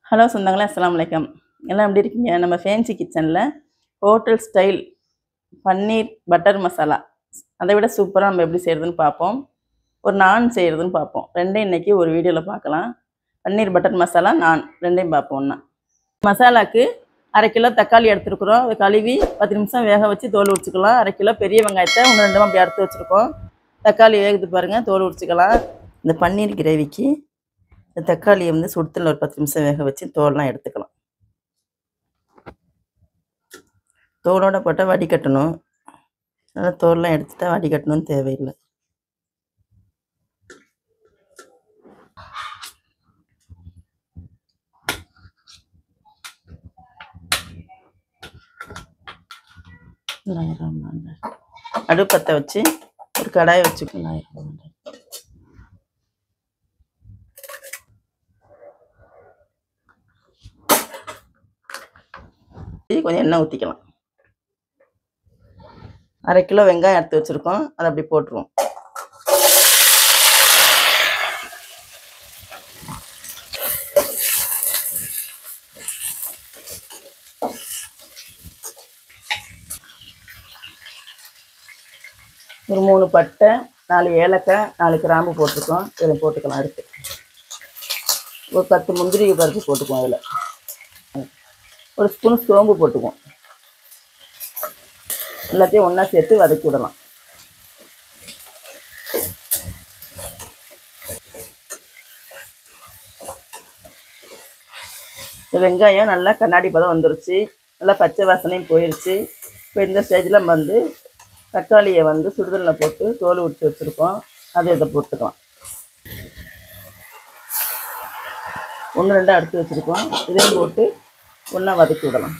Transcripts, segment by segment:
Hello சொந்தங்களே, அஸ்ஸலாமு அலைக்கும். எல்லாம் எப்படி இருக்கீங்க? நம்ம ஃபேன்சி கிச்சனில் ஹோட்டல் ஸ்டைல் பன்னீர் பட்டர் மசாலா அதை விட சூப்பராக நம்ம எப்படி செய்கிறதுன்னு பார்ப்போம். ஒரு நான் செய்கிறதுன்னு பார்ப்போம். ரெண்டையும் இன்றைக்கி ஒரு வீடியோவில் பார்க்கலாம். பன்னீர் பட்டர் மசாலா, நான் ரெண்டையும் பார்ப்போம் ஒன்றா. மசாலாவுக்கு 1/2 கிலோ தக்காளி எடுத்துருக்குறோம். அதை கழுவி 10 நிமிஷம் வேக வச்சு தோல் உரிச்சிக்கலாம். 1/2 கிலோ பெரிய வெங்காயத்தை 1-2 அப்படி அறுத்து வச்சுருக்கோம். தக்காளி வேகுது பாருங்கள், தோல் உரிச்சிக்கலாம். இந்த பன்னீர் கிரேவிக்கு இந்த தக்காளியை வந்து சுடுத்தில் ஒரு 10 நிமிஷம் வேக வச்சு தோலெலாம் எடுத்துக்கலாம். தோலோடு போட்டால் வடிகட்டணும். அதனால் தோலெலாம் எடுத்துட்டா வடிகட்டணும்னு தேவையில்லை. அடுப்பத்தை வச்சு ஒரு கடாயை வச்சுக்கலாம். கொஞ்சம் எண்ணெய் ஊற்றிக்கலாம். 1/2 கிலோ வெங்காயம் எடுத்து வச்சுருக்கோம், அதை அப்படி போட்டுருவோம். ஒரு 3 பட்டை, 4 ஏலக்காய், 4 கிராம்பு போட்டிருக்கோம். இதில் போட்டுக்கலாம். அடுத்து ஒரு 10 முந்திரி பருப்பு போட்டுக்குவோம். அதில் ஒரு ஸ்பூன் சோம்பு போட்டுக்குவோம். எல்லாத்தையும் ஒன்றா சேர்த்து வதக்கி விடலாம். வெங்காயம் நல்லா கண்ணாடி பதம் வந்துருச்சு, நல்லா பச்சை வாசனையும் போயிடுச்சு. இப்போ இந்த ஸ்டேஜில் நம்ம வந்து தக்காளியை வந்து சுடுதலில் போட்டு தோல் உரித்து வச்சுருக்கோம், அதை இதை போட்டுக்கலாம். 1-2 எடுத்து வச்சுருக்கோம், இதையும் போட்டு ஒன்றா வதக்கி விடலாம்.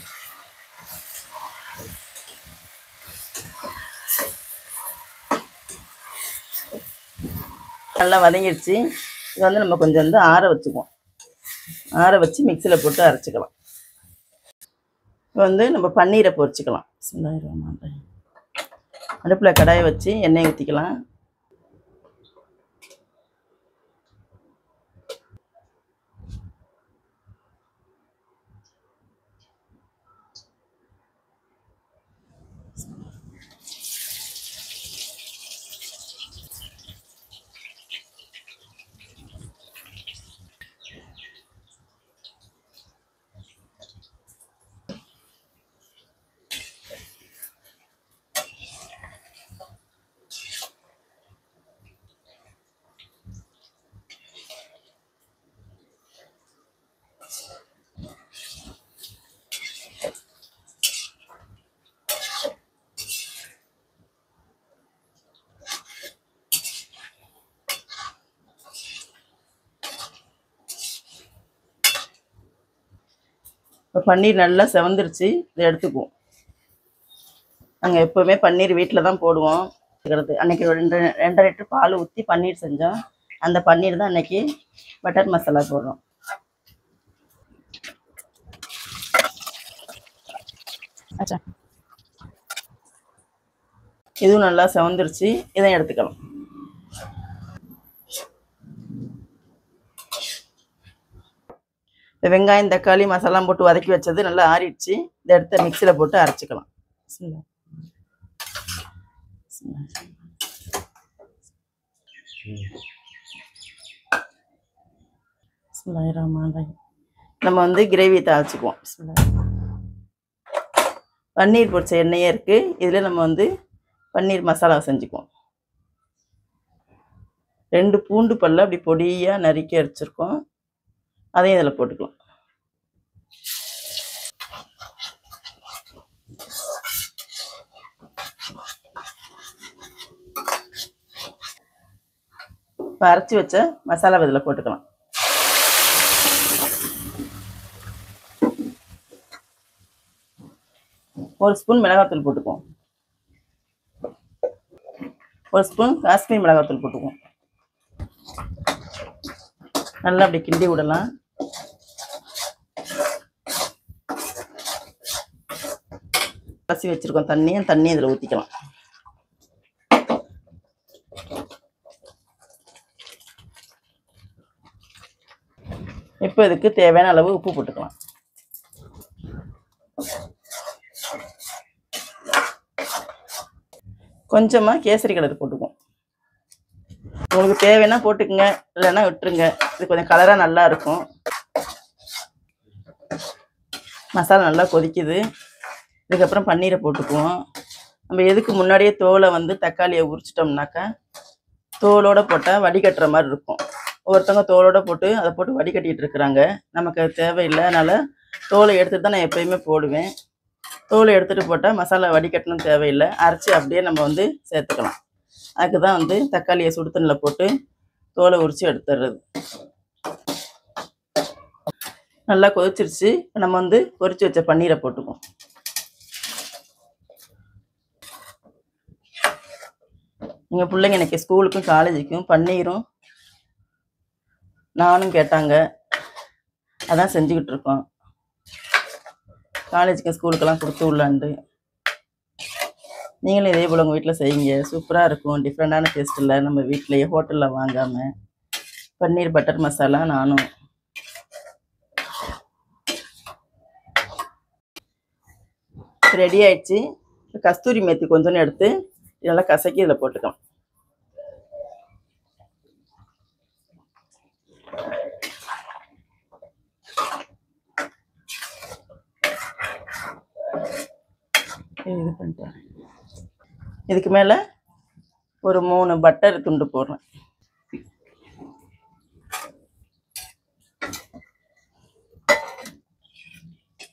நல்லா வதங்கிடுச்சு. இது வந்து நம்ம கொஞ்சம் வந்து ஆற வச்சுக்குவோம். ஆற வச்சு மிக்சியில் போட்டு அரைச்சிக்கலாம். இப்போ வந்து நம்ம பன்னீரை பொரிச்சிக்கலாம். அடுப்பில் கடாயை வச்சு எண்ணெய் ஊற்றிக்கலாம். இப்போ பன்னீர் நல்லா செவந்துருச்சு, இதை எடுத்துக்குவோம். நாங்கள் எப்போவுமே பன்னீர் வீட்டில் தான் போடுவோம். அன்றைக்கி 2 லிட்டர் பால் ஊற்றி பன்னீர் செஞ்சோம். அந்த பன்னீர் தான் அன்றைக்கி பட்டர் மசாலா போடுறோம். ஆச்சா, இதுவும் நல்லா செவந்துருச்சு, இதை எடுத்துக்கலாம். வெங்காயம் தக்காளி மசாலா போட்டு வதக்கி வச்சது நல்லா ஆறிடுச்சு. இதை எடுத்து மிக்சியில் போட்டு அரைச்சிக்கலாம். நம்ம வந்து கிரேவி தாளிச்சுக்குவோம். பன்னீர் பொரிச்ச எண்ணெயே இருக்குது, இதில் நம்ம வந்து பன்னீர் மசாலா செஞ்சுக்குவோம். 2 பூண்டு பல்ல அப்படி பொடியாக நறுக்கி அரைச்சிருக்கோம், அதையும் இதில் போட்டுக்கலாம். இப்போ அரைச்சி வச்ச மசாலா இதில் போட்டுக்கலாம். ஒரு ஸ்பூன் மிளகாத்தூள் போட்டுக்குவோம். ஒரு ஸ்பூன் காஷ்மீர் மிளகாத்தூள் போட்டுக்குவோம். நல்லா அப்படி கிண்டி விடலாம். கசி வச்சுருக்கோம் தண்ணி இதில் ஊற்றிக்கலாம். இப்போ இதுக்கு தேவையான அளவு உப்பு போட்டுக்கலாம். கொஞ்சமாக கேசரி கலர் போட்டுக்குவோம். உங்களுக்கு தேவைன்னா போட்டுக்குங்க, இல்லைன்னா விட்டுருங்க. இது கொஞ்சம் கலராக நல்லா இருக்கும். மசாலா நல்லா கொதிக்குது. இதுக்கப்புறம் பன்னீரை போட்டுக்குவோம். நம்ம எதுக்கு முன்னாடியே தோலை வந்து தக்காளியை உரிச்சிட்டோம்னாக்கா தோலோடு போட்டால் வடிகட்டுற மாதிரி இருக்கும். ஒவ்வொருத்தவங்க தோலோடு போட்டு அதை போட்டு வடிகட்டிகிட்டு இருக்கிறாங்க. நமக்கு அது தேவையில்லை. அதனால் தோலை எடுத்துகிட்டு தான் நான் எப்போயுமே போடுவேன். தோலை எடுத்துகிட்டு போட்டால் மசாலா வடிகட்டணும் தேவையில்லை. அரைச்சி அப்படியே நம்ம வந்து சேர்த்துக்கலாம். அதுக்கு தான் வந்து தக்காளியை சுடு தண்ணியில் போட்டு தோலை உரித்து எடுத்துடுறது. நல்லா கொதிச்சிருச்சு. நம்ம வந்து பொரிச்சு வச்ச பன்னீரை போட்டுக்குவோம். எங்கள் பிள்ளைங்க இன்றைக்கி ஸ்கூலுக்கும் காலேஜுக்கும் பன்னீரும் நானும் கேட்டாங்க. அதான் செஞ்சுக்கிட்டு இருக்கோம். காலேஜுக்கு ஸ்கூலுக்கெல்லாம் கொடுத்து விடலான்ட்டு. நீங்களும் இதே போல் உங்கள் வீட்டில் செய்யுங்க. சூப்பராக இருக்கும். டிஃப்ரெண்ட்டான டேஸ்ட்டில் நம்ம வீட்டிலையே ஹோட்டலில் வாங்காமல் பன்னீர் பட்டர் மசாலா நானும். ரெடி ஆயிடுச்சு. கஸ்தூரி மேத்தி கொஞ்சோன்னு எடுத்து நல்லா கசக்கி இதில் போட்டுக்கலாம். இது பண்ணிட்டேன். இதுக்கு மேலே ஒரு 3 பட்டர் துண்டு போடுறேன்.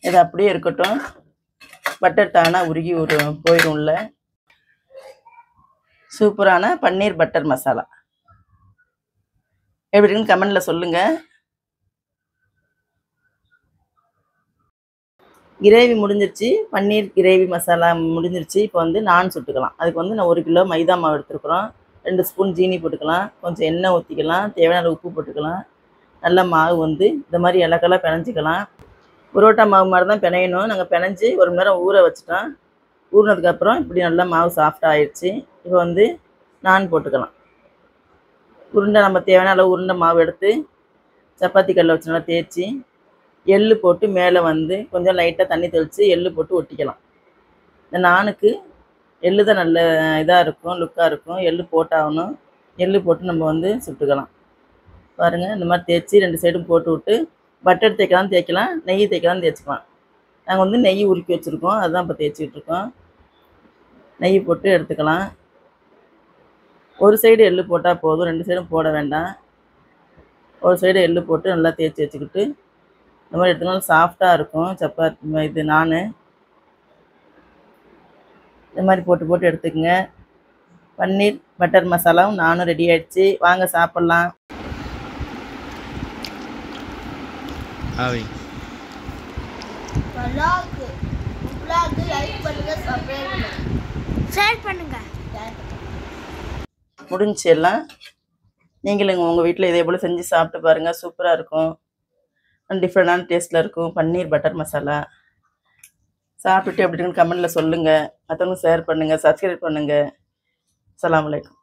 இது அப்படியே இருக்கட்டும். பட்டர் தானாக உருகி போயிடும்ல. சூப்பரான பன்னீர் பட்டர் மசாலா எப்படின்னு கமெண்டில் சொல்லுங்கள். கிரேவி முடிஞ்சிருச்சு. பன்னீர் கிரேவி மசாலா முடிஞ்சிருச்சு. இப்போ வந்து நான் சுட்டுக்கலாம். அதுக்கு வந்து நான் 1 கிலோ மைதா மாவு எடுத்துருக்குறோம். 2 ஸ்பூன் ஜீனி போட்டுக்கலாம். கொஞ்சம் எண்ணெய் ஊற்றிக்கலாம். தேவையான உப்பு போட்டுக்கலாம். நல்லா மாவு வந்து இந்த மாதிரி இலக்கெல்லாம் பிணைஞ்சிக்கலாம். புரோட்டா மாவு மாதிரி தான் பிணையணும். நாங்கள் பிணைஞ்சி 1 மணி நேரம் ஊற வச்சுட்டோம். ஊறினதுக்கப்புறம் இப்படி நல்லா மாவு சாஃப்டாக ஆயிடுச்சு. இப்போ வந்து நான் போட்டுக்கலாம். உருண்டை நம்ம தேவையான அளவு உருண்டை மாவு எடுத்து சப்பாத்தி கல்லில் வச்சு நல்லா தேய்ச்சி எள்ளு போட்டு மேலே வந்து கொஞ்சம் லைட்டாக தண்ணி தெளித்து எள்ளு போட்டு ஒட்டிக்கலாம். இந்த நானுக்கு எள்ளு தான் நல்ல இதாக இருக்கும், லுக்காக இருக்கும். எள்ளு போட்டாகணும். எள்ளு போட்டு நம்ம வந்து சுட்டுக்கலாம். பாருங்கள், இந்த மாதிரி தேய்ச்சி 2 சைடும் போட்டு விட்டு பட்டர் தேய்க்கலாம், தேய்க்கலாம், நெய் தேய்க்கலாம், தேய்ச்சிக்கலாம். நாங்கள் வந்து நெய் உருக்கி வச்சுருக்கோம். அதுதான் இப்போ தேய்ச்சிக்கிட்டு இருக்கோம். நெய் போட்டு எடுத்துக்கலாம். ஒரு சைடு எள்ளு போட்டால் போதும், 2 சைடும் போட வேண்டாம். ஒரு சைடு எள்ளு போட்டு நல்லா தேய்ச்சி வச்சுக்கிட்டு இந்த மாதிரி எடுத்துக்கலாம். சாஃப்டாக இருக்கும் சப்பாத்தி. இது நான் இந்த மாதிரி போட்டு எடுத்துக்கங்க. பன்னீர் பட்டர் மசாலாவும் நானும் ரெடி ஆகிடுச்சு. வாங்க சாப்பிட்லாம். முடிஞ்சு எல்லாம். நீங்களும் உங்கள் வீட்டில் இதே போல் செஞ்சு சாப்பிட்டு பாருங்கள். சூப்பராக இருக்கும். டிஃப்ரெண்டான டேஸ்ட்டில் இருக்கும் பன்னீர் பட்டர் மசாலா. சாப்பிட்டுட்டு எப்படி இருக்குன்னு கமெண்டில் சொல்லுங்கள். மற்றவங்க ஷேர் பண்ணுங்கள், சப்ஸ்கிரைப் பண்ணுங்கள். அஸ்ஸலாமு அலைக்கும்.